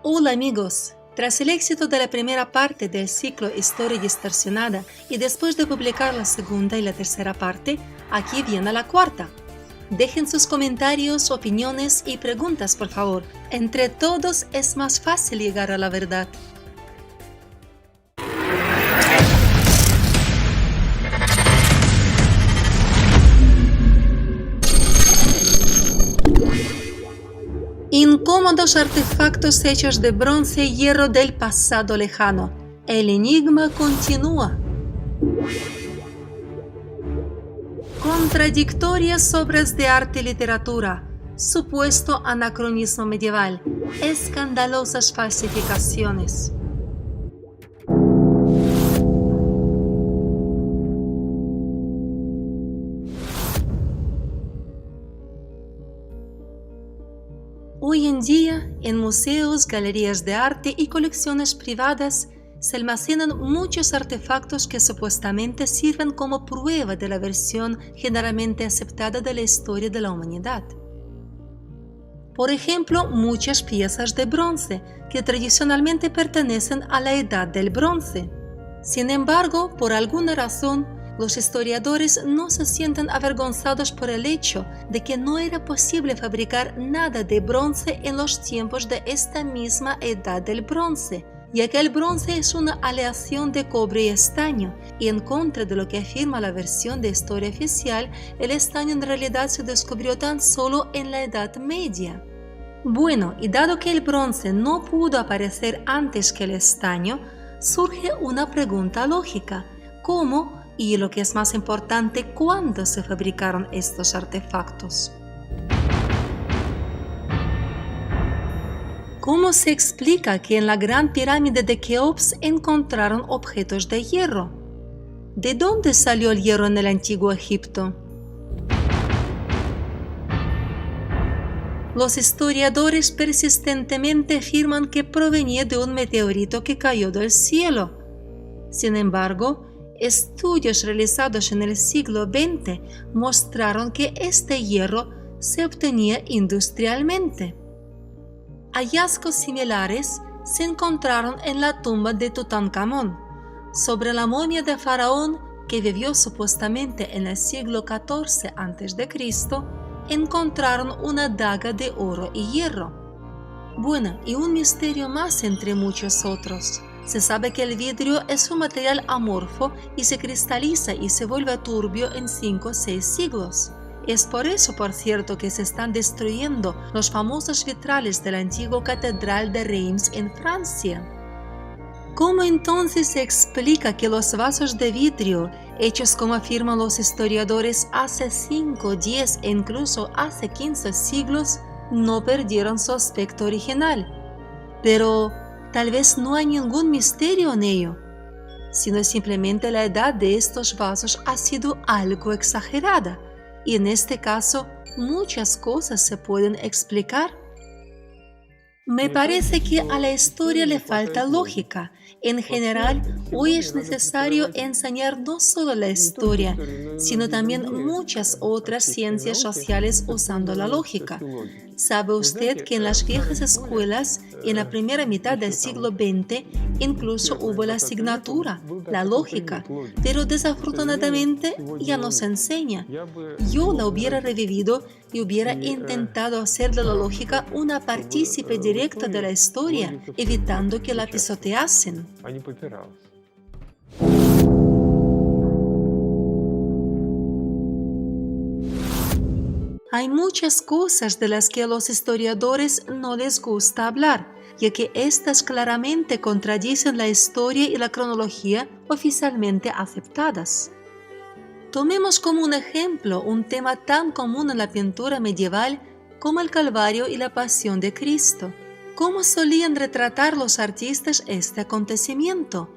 Hola amigos, tras el éxito de la primera parte del ciclo Historia Distorsionada y después de publicar la segunda y la tercera parte, aquí viene la cuarta. Dejen sus comentarios, opiniones y preguntas por favor. Entre todos es más fácil llegar a la verdad. Incómodos artefactos hechos de bronce y hierro del pasado lejano. El enigma continúa. Contradictorias obras de arte y literatura. Supuesto anacronismo medieval. Escandalosas falsificaciones. Hoy en día, en museos, galerías de arte y colecciones privadas, se almacenan muchos artefactos que supuestamente sirven como prueba de la versión generalmente aceptada de la historia de la humanidad. Por ejemplo, muchas piezas de bronce que tradicionalmente pertenecen a la Edad del Bronce. Sin embargo, por alguna razón, los historiadores no se sienten avergonzados por el hecho de que no era posible fabricar nada de bronce en los tiempos de esta misma Edad del Bronce, ya que el bronce es una aleación de cobre y estaño, y en contra de lo que afirma la versión de historia oficial, el estaño en realidad se descubrió tan solo en la Edad Media. Bueno, y dado que el bronce no pudo aparecer antes que el estaño, surge una pregunta lógica: ¿cómo, y lo que es más importante, cuándo se fabricaron estos artefactos? ¿Cómo se explica que en la Gran Pirámide de Keops encontraron objetos de hierro? ¿De dónde salió el hierro en el antiguo Egipto? Los historiadores persistentemente afirman que provenía de un meteorito que cayó del cielo. Sin embargo, estudios realizados en el siglo XX mostraron que este hierro se obtenía industrialmente. Hallazgos similares se encontraron en la tumba de Tutankamón. Sobre la momia de Faraón, que vivió supuestamente en el siglo XIV a.C., encontraron una daga de oro y hierro. Bueno, y un misterio más entre muchos otros. Se sabe que el vidrio es un material amorfo y se cristaliza y se vuelve turbio en 5 o 6 siglos. Es por eso, por cierto, que se están destruyendo los famosos vitrales de la antigua Catedral de Reims en Francia. ¿Cómo entonces se explica que los vasos de vidrio, hechos como afirman los historiadores hace 5, 10 e incluso hace 15 siglos, no perdieron su aspecto original? Pero tal vez no hay ningún misterio en ello, sino simplemente la edad de estos vasos ha sido algo exagerada, y en este caso muchas cosas se pueden explicar. Me parece que a la historia le falta lógica. En general, hoy es necesario enseñar no solo la historia, sino también muchas otras ciencias sociales usando la lógica. ¿Sabe usted que en las viejas escuelas, en la primera mitad del siglo XX, incluso hubo la asignatura, la lógica, pero desafortunadamente ya no se enseña? Yo la hubiera revivido y hubiera intentado hacer de la lógica una partícipe directa de la historia, evitando que la pisoteasen. Hay muchas cosas de las que a los historiadores no les gusta hablar, ya que éstas claramente contradicen la historia y la cronología oficialmente aceptadas. Tomemos como un ejemplo un tema tan común en la pintura medieval como el Calvario y la Pasión de Cristo. ¿Cómo solían retratar los artistas este acontecimiento?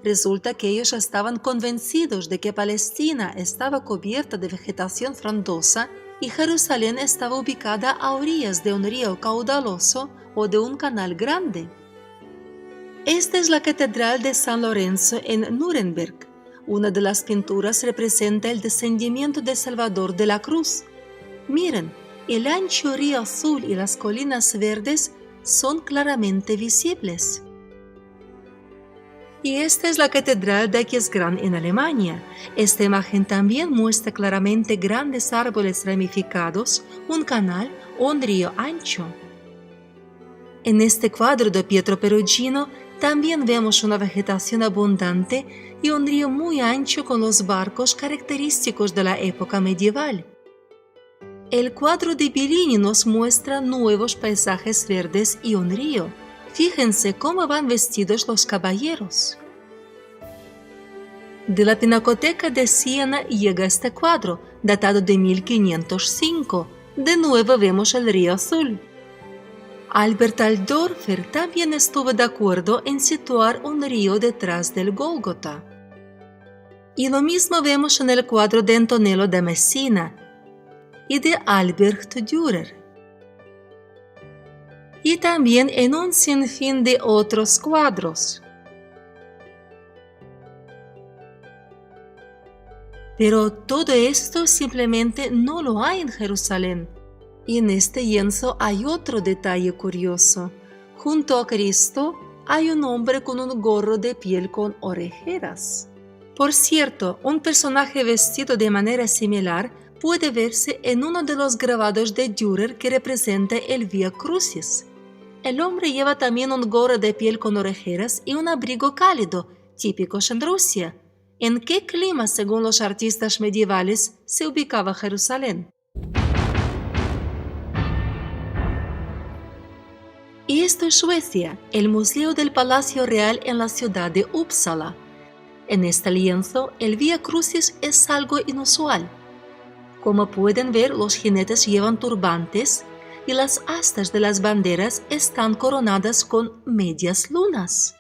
Resulta que ellos estaban convencidos de que Palestina estaba cubierta de vegetación frondosa y Jerusalén estaba ubicada a orillas de un río caudaloso o de un canal grande. Esta es la Catedral de San Lorenzo en Nuremberg. Una de las pinturas representa el descendimiento de Salvador de la Cruz. Miren, el ancho río azul y las colinas verdes son claramente visibles. Y esta es la catedral de Aquisgrán en Alemania. Esta imagen también muestra claramente grandes árboles ramificados, un canal o un río ancho. En este cuadro de Pietro Perugino también vemos una vegetación abundante y un río muy ancho con los barcos característicos de la época medieval. El cuadro de Bellini nos muestra nuevos paisajes verdes y un río. Fíjense cómo van vestidos los caballeros. De la Pinacoteca de Siena llega este cuadro, datado de 1505. De nuevo vemos el río azul. Albert Alldorfer también estuvo de acuerdo en situar un río detrás del Gólgota. Y lo mismo vemos en el cuadro de Antonello de Messina y de Albrecht Dürer. Y también en un sinfín de otros cuadros. Pero todo esto simplemente no lo hay en Jerusalén. Y en este lienzo hay otro detalle curioso. Junto a Cristo hay un hombre con un gorro de piel con orejeras. Por cierto, un personaje vestido de manera similar puede verse en uno de los grabados de Dürer que representa el Vía Crucis. El hombre lleva también un gorro de piel con orejeras y un abrigo cálido, típicos en Rusia. ¿En qué clima, según los artistas medievales, se ubicaba Jerusalén? Y esto es Suecia, el Museo del Palacio Real en la ciudad de Uppsala. En este lienzo, el Vía Crucis es algo inusual. Como pueden ver, los jinetes llevan turbantes y las astas de las banderas están coronadas con medias lunas.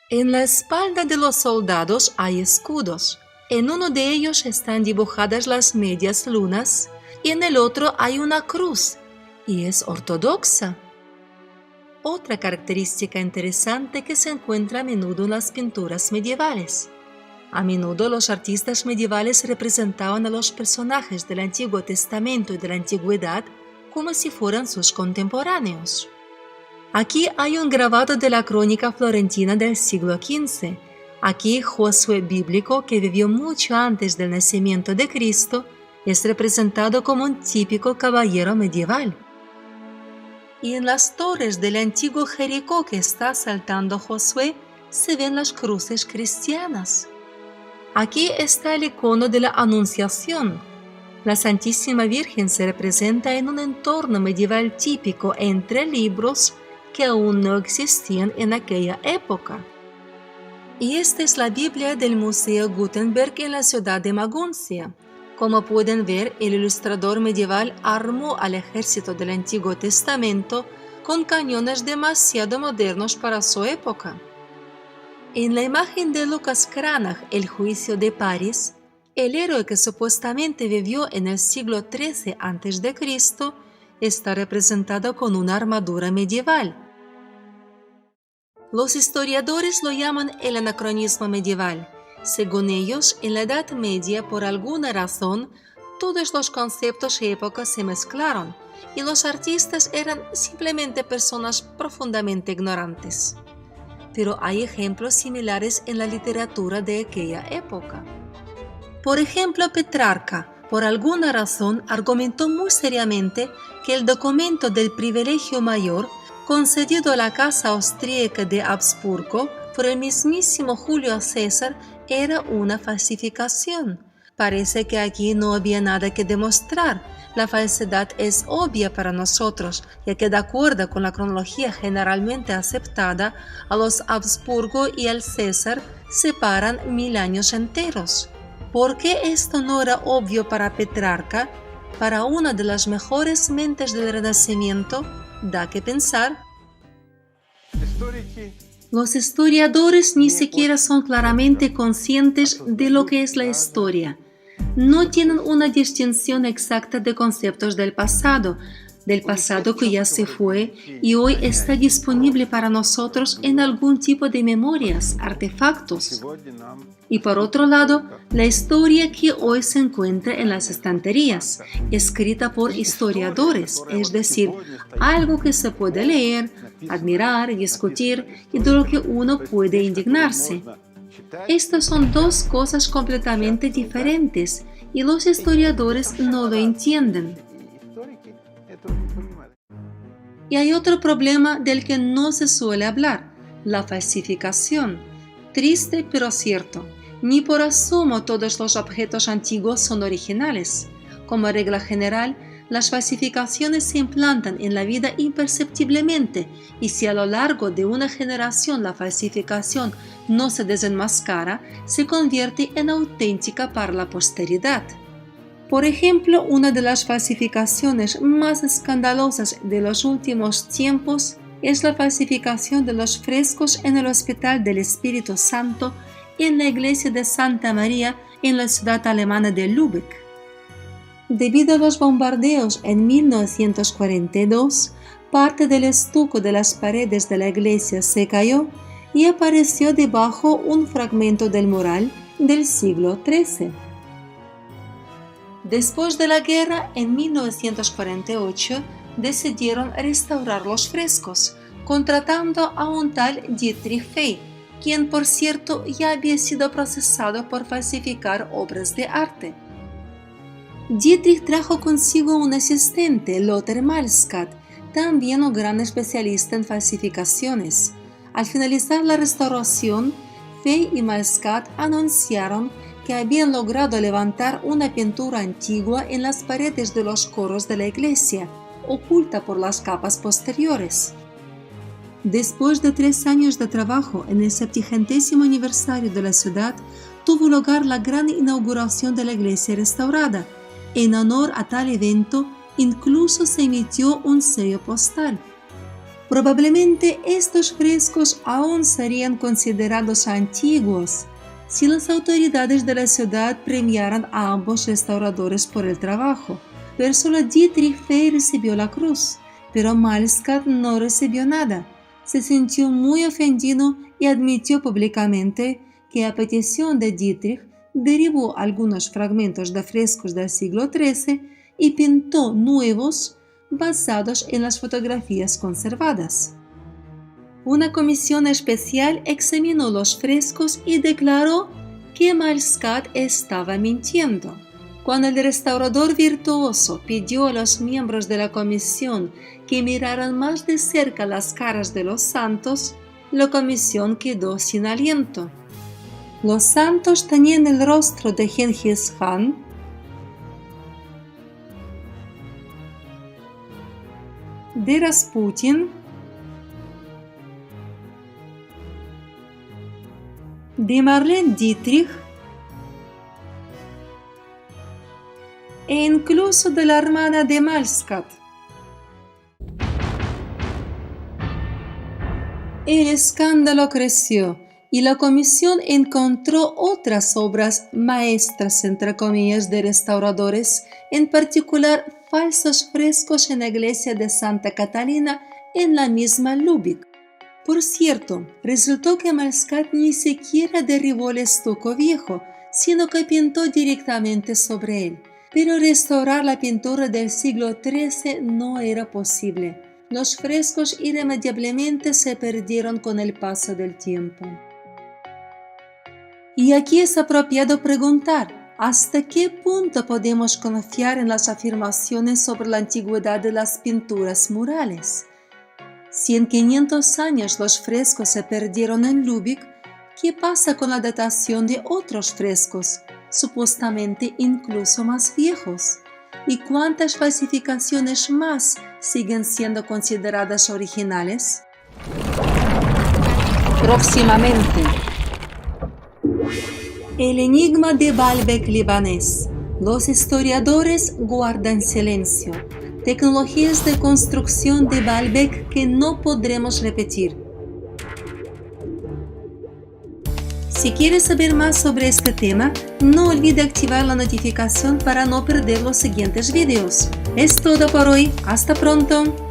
En la espalda de los soldados hay escudos. En uno de ellos están dibujadas las medias lunas y en el otro hay una cruz, y es ortodoxa. Otra característica interesante que se encuentra a menudo en las pinturas medievales. A menudo los artistas medievales representaban a los personajes del Antiguo Testamento y de la Antigüedad como si fueran sus contemporáneos. Aquí hay un grabado de la crónica florentina del siglo XV. Aquí Josué bíblico, que vivió mucho antes del nacimiento de Cristo, es representado como un típico caballero medieval. Y en las torres del antiguo Jericó que está asaltando Josué se ven las cruces cristianas. Aquí está el icono de la Anunciación. La Santísima Virgen se representa en un entorno medieval típico entre libros que aún no existían en aquella época. Y esta es la Biblia del Museo Gutenberg en la ciudad de Maguncia. Como pueden ver, el ilustrador medieval armó al ejército del Antiguo Testamento con cañones demasiado modernos para su época. En la imagen de Lucas Cranach, El juicio de París, el héroe que supuestamente vivió en el siglo XIII a.C. está representado con una armadura medieval. Los historiadores lo llaman el anacronismo medieval. Según ellos, en la Edad Media, por alguna razón, todos los conceptos y épocas se mezclaron, y los artistas eran simplemente personas profundamente ignorantes. Pero hay ejemplos similares en la literatura de aquella época. Por ejemplo, Petrarca, por alguna razón, argumentó muy seriamente que el documento del privilegio mayor concedido a la casa austríaca de Habsburgo por el mismísimo Julio César era una falsificación. Parece que aquí no había nada que demostrar. La falsedad es obvia para nosotros, ya que de acuerdo con la cronología generalmente aceptada, a los Habsburgo y al César separan 1000 años enteros. ¿Por qué esto no era obvio para Petrarca? Para una de las mejores mentes del Renacimiento, da que pensar. Los historiadores ni siquiera son claramente conscientes de lo que es la historia. No tienen una distinción exacta de conceptos del pasado que ya se fue y hoy está disponible para nosotros en algún tipo de memorias, artefactos. Y por otro lado, la historia que hoy se encuentra en las estanterías, escrita por historiadores, es decir, algo que se puede leer, admirar, discutir y de lo que uno puede indignarse. Estas son dos cosas completamente diferentes y los historiadores no lo entienden. Y hay otro problema del que no se suele hablar, la falsificación. Triste pero cierto, ni por asomo todos los objetos antiguos son originales. Como regla general, las falsificaciones se implantan en la vida imperceptiblemente y si a lo largo de una generación la falsificación no se desenmascara, se convierte en auténtica para la posteridad. Por ejemplo, una de las falsificaciones más escandalosas de los últimos tiempos es la falsificación de los frescos en el Hospital del Espíritu Santo en la iglesia de Santa María en la ciudad alemana de Lübeck. Debido a los bombardeos en 1942, parte del estuco de las paredes de la iglesia se cayó y apareció debajo un fragmento del mural del siglo XIII. Después de la guerra, en 1948, decidieron restaurar los frescos, contratando a un tal Dietrich Fey, quien por cierto ya había sido procesado por falsificar obras de arte. Dietrich trajo consigo un asistente, Lothar Malskat, también un gran especialista en falsificaciones. Al finalizar la restauración, Fey y Malskat anunciaron que habían logrado levantar una pintura antigua en las paredes de los coros de la iglesia, oculta por las capas posteriores. Después de 3 años de trabajo en el 70º aniversario de la ciudad, tuvo lugar la gran inauguración de la iglesia restaurada. En honor a tal evento, incluso se emitió un sello postal. Probablemente estos frescos aún serían considerados antiguos si las autoridades de la ciudad premiaran a ambos restauradores por el trabajo. Pero solo Dietrich Fey recibió la cruz, pero Malskat no recibió nada. Se sintió muy ofendido y admitió públicamente que a petición de Dietrich derivó algunos fragmentos de frescos del siglo XIII y pintó nuevos basados en las fotografías conservadas. Una comisión especial examinó los frescos y declaró que Malskat estaba mintiendo. Cuando el restaurador virtuoso pidió a los miembros de la comisión que miraran más de cerca las caras de los santos, la comisión quedó sin aliento. Los santos tenían el rostro de Genghis Khan, de Rasputin, de Marlene Dietrich e incluso de la hermana de Malskat. El escándalo creció y la comisión encontró otras obras maestras, entre comillas, de restauradores, en particular falsos frescos en la iglesia de Santa Catalina en la misma Lübeck. Por cierto, resultó que Malskat ni siquiera derribó el estuco viejo, sino que pintó directamente sobre él. Pero restaurar la pintura del siglo XIII no era posible. Los frescos irremediablemente se perdieron con el paso del tiempo. Y aquí es apropiado preguntar, ¿hasta qué punto podemos confiar en las afirmaciones sobre la antigüedad de las pinturas murales? Si en 500 años los frescos se perdieron en Lübeck, ¿qué pasa con la datación de otros frescos, supuestamente incluso más viejos? ¿Y cuántas falsificaciones más siguen siendo consideradas originales? Próximamente. El enigma de Baalbek libanés. Los historiadores guardan silencio. Tecnologías de construcción de Baalbek que no podremos repetir. Si quieres saber más sobre este tema, no olvide activar la notificación para no perder los siguientes vídeos. Es todo por hoy. Hasta pronto.